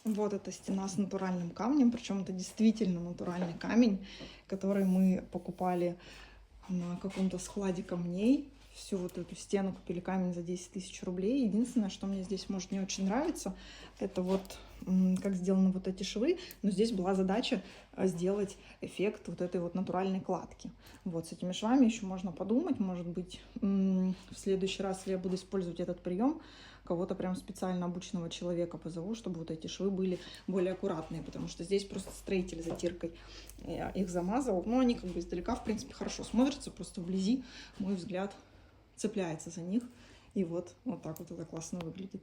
Вот эта стена с натуральным камнем, причем это действительно натуральный камень, который мы покупали на каком-то складе камней. Всю вот эту стену купили камень за 10 тысяч рублей. Единственное, что мне здесь, может, не очень нравится, это вот как сделаны вот эти швы. Но здесь была задача сделать эффект вот этой вот натуральной кладки. Вот с этими швами еще можно подумать. Может быть, в следующий раз, если я буду использовать этот прием, кого-то прям специально обученного человека позову, чтобы вот эти швы были более аккуратные, потому что здесь просто строитель затиркой их замазал. Но они как бы издалека, в принципе, хорошо смотрятся, просто вблизи, мой взгляд цепляется за них. И вот так вот это классно выглядит.